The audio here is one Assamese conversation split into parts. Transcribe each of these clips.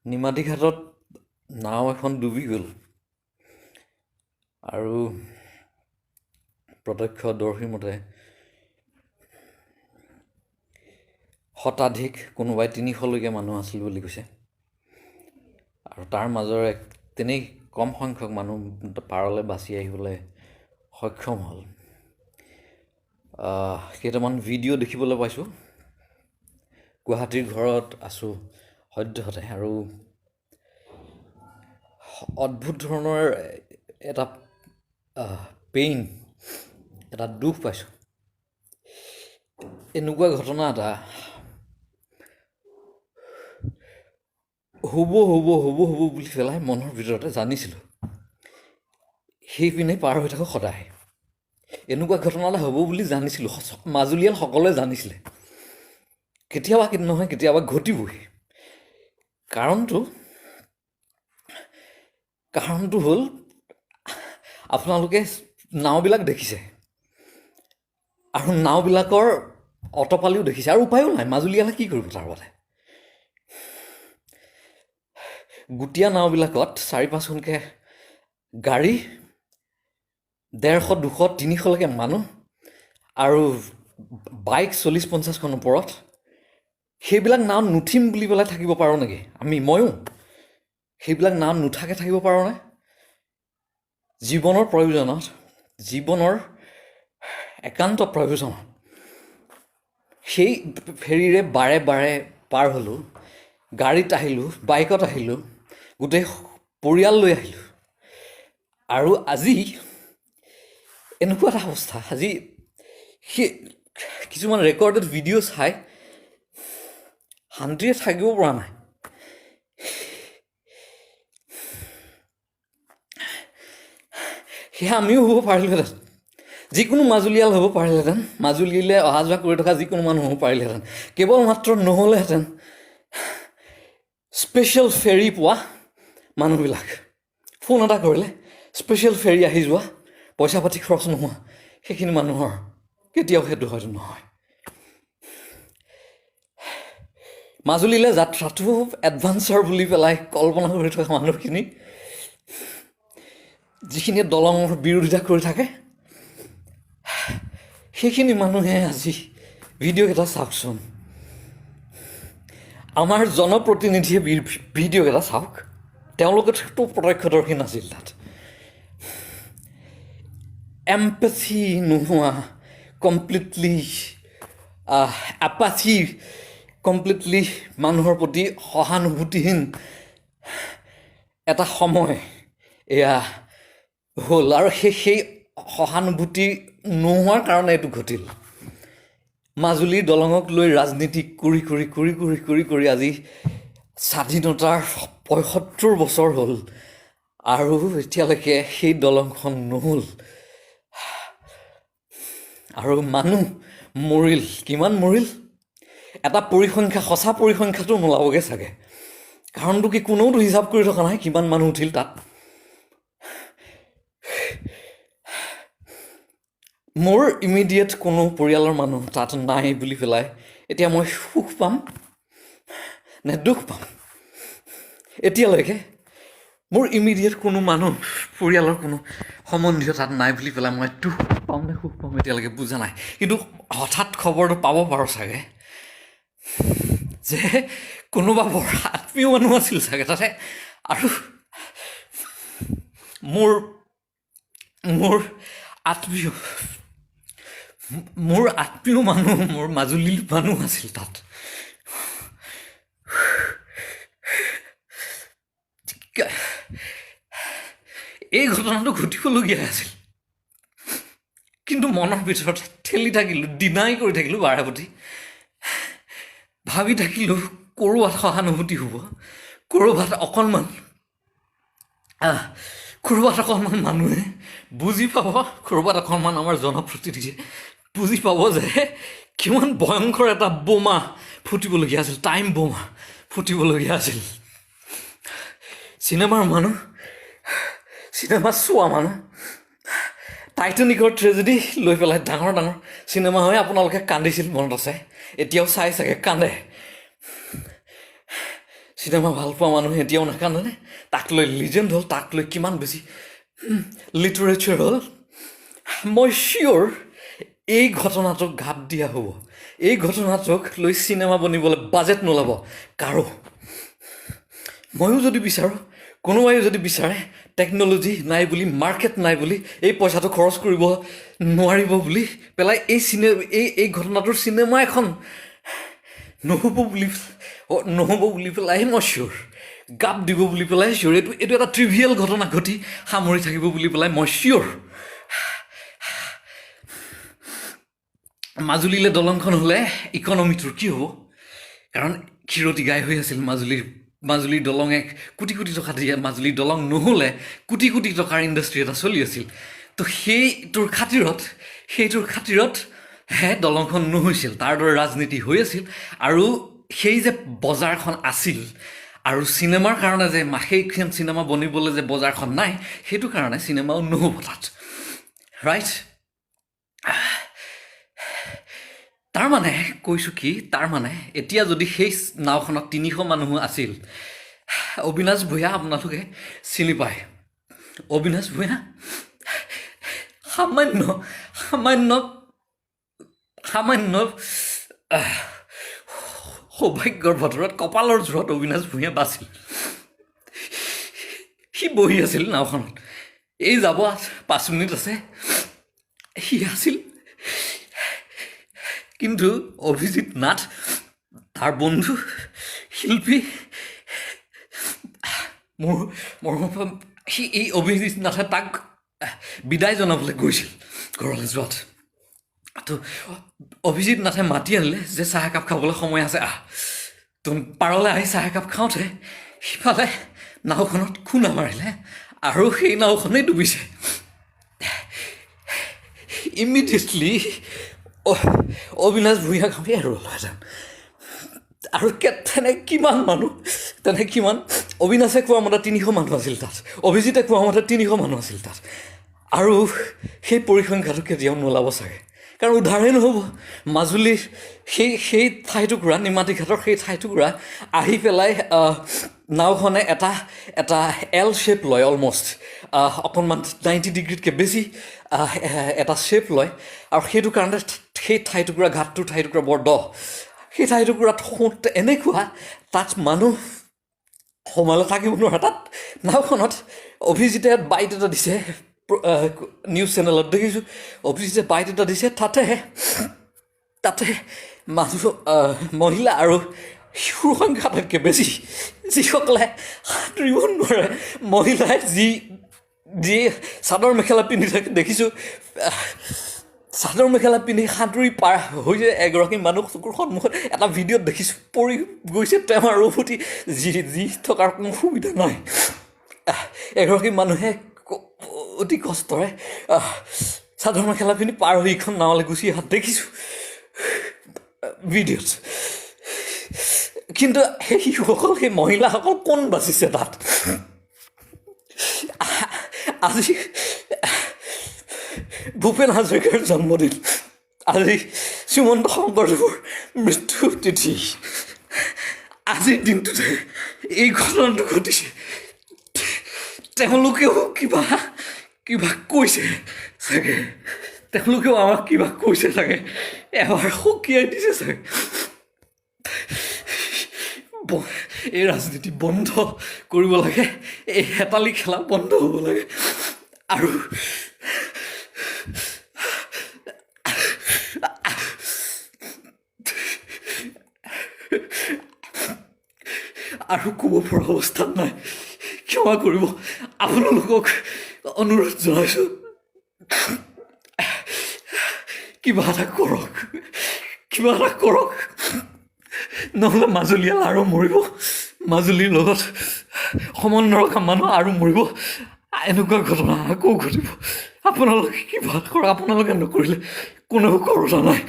নিমাতী ঘাটত নাও এখন ডুবি গ'ল আৰু প্ৰত্যক্ষদৰ্শীৰ মতে শতাধিক কোনোবাই ৩০০লৈকে মানুহ আছিল বুলি কৈছে আৰু তাৰ মাজৰে তেনেই কম সংখ্যক মানুহ পাৰলৈ বাচি আহিবলৈ সক্ষম হ'ল। কেইটামান ভিডিঅ' দেখিবলৈ পাইছোঁ। গুৱাহাটীৰ ঘৰত আছোঁ সদ্যহতে আৰু অদ্ভুত ধৰণৰ এটা পেইন, এটা দুখ পাইছোঁ। এনেকুৱা ঘটনা এটা হ'ব বুলি পেলাই মনৰ ভিতৰতে জানিছিলোঁ। সেইপিনে পাৰ হৈ থাকোঁ সদায়। এনেকুৱা ঘটনা এটা হ'ব বুলি জানিছিলোঁ, মাজুলীয়ান সকলোৱে জানিছিলে। কেতিয়াবা নহয় কেতিয়াবা ঘটিবই। কাৰণটো হ'ল আপোনালোকে নাওবিলাক দেখিছে আৰু নাওবিলাকৰ অটপালিও দেখিছে আৰু উপায়ো নাই। মাজুলীয়ালে কি কৰিব তাৰ বাদে? গুটীয়া নাওবিলাকত ৪-৫খনকৈ গাড়ী, ১৫০, ২০০, ৩০০লৈকে মানুহ আৰু বাইক ৪০-৫০খন ওপৰত। সেইবিলাক নাৱত নুঠিম বুলি পেলাই থাকিব পাৰোঁ নেকি? ময়ো সেইবিলাক নাৱত নুঠাকৈ থাকিব পাৰোঁনে? জীৱনৰ প্ৰয়োজনত, জীৱনৰ একান্ত প্ৰয়োজনত সেই ফেৰীৰে বাৰে বাৰে পাৰ হ'লোঁ। গাড়ীত আহিলোঁ, বাইকত আহিলোঁ, গোটেই পৰিয়াল লৈ আহিলোঁ। আৰু আজি এনেকুৱা এটা অৱস্থা, আজি সেই কিছুমান ৰেকৰ্ডেড ভিডিঅ' চাই শান্তিৰে থাকিব পৰা নাই। সেয়া আমিও হ'ব পাৰিলোহেঁতেন, যিকোনো মাজুলীয়াল হ'ব পাৰিলেহেঁতেন, মাজুলীলৈ অহা যোৱা কৰি থকা যিকোনো মানুহ হ'ব পাৰিলেহেঁতেন। কেৱল মাত্ৰ নহ'লেহেঁতেন স্পেচিয়েল ফেৰী পোৱা মানুহবিলাক। ফোন এটা কৰিলে স্পেচিয়েল ফেৰী আহি যোৱা, পইচা পাতি খৰচ নোহোৱা, সেইখিনি মানুহৰ কেতিয়াও সেইটো হয়তো নহয়। মাজুলীলৈ যাত্ৰাটো এডভাঞ্চাৰ বুলি পেলাই কল্পনা কৰি থকা মানুহখিনি, যিখিনিয়ে দলঙৰ বিৰোধিতা কৰি থাকে, সেইখিনি মানুহে আজি ভিডিঅ' কেইটা চাওকচোন। আমাৰ জনপ্ৰতিনিধিয়ে ভিডিঅ' কেইটা চাওক। তেওঁলোকেতো প্ৰত্যক্ষদৰ্শী নাছিল তাত। এম্পেথি নোহোৱা, কমপ্লিটলি এপাথি, কমপ্লিটলি মানুহৰ প্ৰতি সহানুভূতিহীন এটা সময় এয়া হ'ল আৰু সেই সহানুভূতি নোহোৱাৰ কাৰণে এইটো ঘটিল। মাজুলীৰ দলঙক লৈ ৰাজনীতি কৰি আজি স্বাধীনতাৰ ৭৫ বছৰ হ'ল আৰু এতিয়ালৈকে সেই দলংখন নহ'ল। আৰু মানুহ মৰিল, কিমান মৰিল? এটা পৰিসংখ্যা, সঁচা পৰিসংখ্যাটো নোলাবগৈ চাগে। কাৰণটো কি, কোনেওতো হিচাপ কৰি থকা নাই কিমান মানুহ উঠিল তাত। মোৰ ইমিডিয়েট কোনো পৰিয়ালৰ মানুহ তাত নাই বুলি পেলাই এতিয়া মই সুখ পাম নে দুখ পাম? এতিয়ালৈকে মোৰ ইমিডিয়েট কোনো মানুহ, পৰিয়ালৰ কোনো সম্বন্ধীয় তাত নাই বুলি পেলাই মই দুখ পাম নে সুখ পাম এতিয়ালৈকে বুজা নাই। কিন্তু হঠাৎ খবৰটো পাব পাৰোঁ চাগে যে কোনোবা বৰ আত্মীয় মানুহ আছিল চাগে তাতে। আৰু মোৰ আত্মীয় মানুহ, মোৰ মাজুলীৰ মানুহ আছিল তাত। এই ঘটনাটো ঘটিবলগীয়া আছিল, কিন্তু মনৰ ভিতৰত ঠেলি থাকিলোঁ, ডিনাই কৰি থাকিলোঁ বাৰেপতি। ভাবি থাকিলোঁ ক'ৰবাত সহানুভূতি হ'ব, ক'ৰবাত অকণমান মানুহে বুজি পাব, ক'ৰবাত অকণমান আমাৰ জনপ্ৰতিনিধিয়ে বুজি পাব যে কিমান ভয়ংকৰ এটা বোমা ফুটিবলগীয়া আছিল, টাইম বোমা ফুটিবলগীয়া আছিল। চিনেমাৰ মানুহ, চিনেমা চোৱা মানুহ, টাইটানিকৰ ট্ৰেজেডি লৈ পেলাই ডাঙৰ চিনেমা হৈ আপোনালোকে কান্দিছিল, মনত আছে? এতিয়াও চাই চাগে কান্দে। চিনেমা ভাল পোৱা মানুহে এতিয়াও নাকান্দেনে তাক লৈ লিজেণ্ড হ'ল তাক লৈ কিমান বেছি লিটাৰেচাৰ হ'ল মই চিয়'ৰ এই ঘটনাটোক ঘাপ দিয়া হ'ব এই ঘটনাটোক লৈ চিনেমা বনিবলৈ বাজেট নোলাব কাৰো ময়ো যদি বিচাৰোঁ কোনোবাই যদি বিচাৰে টেকন'লজি নাই বুলি মাৰ্কেট নাই বুলি এই পইচাটো খৰচ কৰিব নোৱাৰিব বুলি পেলাই এই ঘটনাটোৰ চিনেমা এখন নহ'ব বুলি পেলাই মই চিয়'ৰ গাপ দিব বুলি পেলাই চিয়'ৰ এইটো এটা ট্ৰিভিয়েল ঘটনা ঘটি সামৰি থাকিব বুলি পেলাই মই চিয়'ৰ মাজুলীলৈ দলংখন হ'লে ইকনমিটোৰ কি হ'ব কাৰণ ক্ষীৰতি গাই হৈ আছিল মাজুলীৰ দলঙে কোটি কোটি টকা দিয়ে মাজুলীৰ দলং নহ'লে কোটি কোটি টকাৰ ইণ্ডাষ্ট্ৰি এটা চলি আছিল তো সেইটোৰ খাতিৰত দলংখন নহৈছিল তাৰ দৰে ৰাজনীতি হৈ আছিল আৰু সেই যে বজাৰখন আছিল আৰু চিনেমাৰ কাৰণে যে সেইখন চিনেমা বনিবলৈ যে বজাৰখন নাই সেইটো কাৰণে চিনেমাও নহ'ব তাত ৰাইট তাৰমানে কৈছোঁ কি তাৰমানে এতিয়া যদি সেই নাওখনত 300 মানুহ আছিল অবিনাশ ভূঞা আপোনালোকে চিনি পায় অবিনাশ ভূঞা সামান্য সৌভাগ্যৰ বতৰত কপালৰ জোৰত অবিনাশ ভূঞা বাছিল সি বহি আছিল নাওখনত এই যাব 5 মিনিট আছে সি আছিল কিন্তু অভিজিৎ নাথ তাৰ বন্ধু শিল্পী সি এই অভিজিৎ নাথে তাক বিদায় জনাবলৈ গৈছিল ঘৰলৈ যোৱাত তো অভিজিৎ নাথে মাতি আনিলে যে চাহ একাপ খাবলৈ সময় আছে তো পাৰলৈ আহি চাহ একাপ খাওঁতে সিফালে নাওখনত খুন্দা মাৰিলে আৰু সেই নাওখনেই ডুবিছে ইমিডিয়েটলি অবিনাশ ভূঞাক আমি এৰুৱালোহেঁতেন আৰু তেনে কিমান অবিনাশে কোৱা মতে 300 মানুহ আছিল তাত অভিজিতে কোৱা মতে 300 মানুহ আছিল তাত আৰু সেই পৰিসংখ্যাটো কেতিয়াও নোলাব চাগে কাৰণ উদ্ধাৰেই নহ'ব মাজুলীৰ সেই ঠাইটুকুৰা নিমাতী ঘাটৰ সেই ঠাইটুকুৰা আহি পেলাই নাওখনে এটা এল শ্বেপ লয় অলমষ্ট অকণমান 90 ডিগ্ৰীতকৈ বেছি এটা শ্বেপ লয় আৰু সেইটো কাৰণে সেই ঠাইটুকুৰা ঘাটটোৰ ঠাইটুকুৰা বৰ দ সেই ঠাইটুকুৰাত শুওঁতে এনেকুৱা তাত মানুহ সময়লৈ থাকিব নোৱাৰে তাত নাওখনত অভিজিতে বাইট এটা দিছে নিউজ চেনেলত দেখিছোঁ অভিজিতে বাইট এটা দিছে তাতে মানুহ মহিলা আৰু শিশুৰ সংখ্যা আটাইতকৈ বেছি যিসকলে সাঁতুৰিব নোৱাৰে মহিলাই যি চাদৰ মেখেলা পিন্ধি থাকে দেখিছোঁ চাদৰ মেখেলা পিন্ধি সাঁতুৰি পাৰ হৈ যে এগৰাকী মানুহ চকুৰ সন্মুখত এটা ভিডিঅ'ত দেখিছোঁ পৰি গৈছে তেওঁ আৰু উভতি যি থকাৰ কোনো সুবিধা নাই এগৰাকী মানুহে অতি কষ্টৰে চাদৰ মেখেলা পিন্ধি পাৰ হৈ ইখন নাৱলৈ গুচি অহা দেখিছোঁ ভিডিঅ'ত কিন্তু সেই শিশুসকল সেই মহিলাসকল কোন বাচিছে তাত আজি ভূপেন হাজৰিকাৰ জন্মদিন আজি শ্ৰীমন্ত শংকৰদেৱৰ মৃত্যু তিথি আজিৰ দিনটোতে এই ঘটনাটো ঘটিছে তেওঁলোকেও কিবা কৈছে চাগে তেওঁলোকেও আমাক কিবা কৈছে চাগে এবাৰ সকীয়াই দিছে চাগে এই ৰাজনীতি বন্ধ কৰিব লাগে এই হেতালি খেলা বন্ধ হ'ব লাগে আৰু ক'ব পৰা অৱস্থাত নাই ক্ষমা কৰিব আপোনালোকক অনুৰোধ জনাইছোঁ কিবা এটা কৰক নহ'লে মাজুলীয়াল আৰু মৰিব মাজুলীৰ লগত সম্বন্ধ ৰখা মানুহ আৰু মৰিব এনেকুৱা ঘটনা আকৌ ঘটিব আপোনালোকে কিবা কৰক আপোনালোকে নকৰিলে কোনেও কৰোতা নাই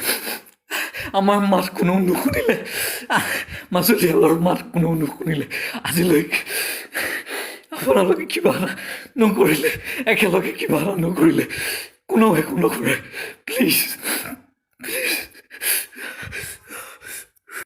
আমাৰ মাত কোনেও নুশুনিলে মাজুলীয়ালৰ মাত কোনেও নুশুনিলে আজিলৈকে আপোনালোকে কিবা এটা নকৰিলে একেলগে কিবা এটা নকৰিলে কোনেও একো নকৰে প্লিজ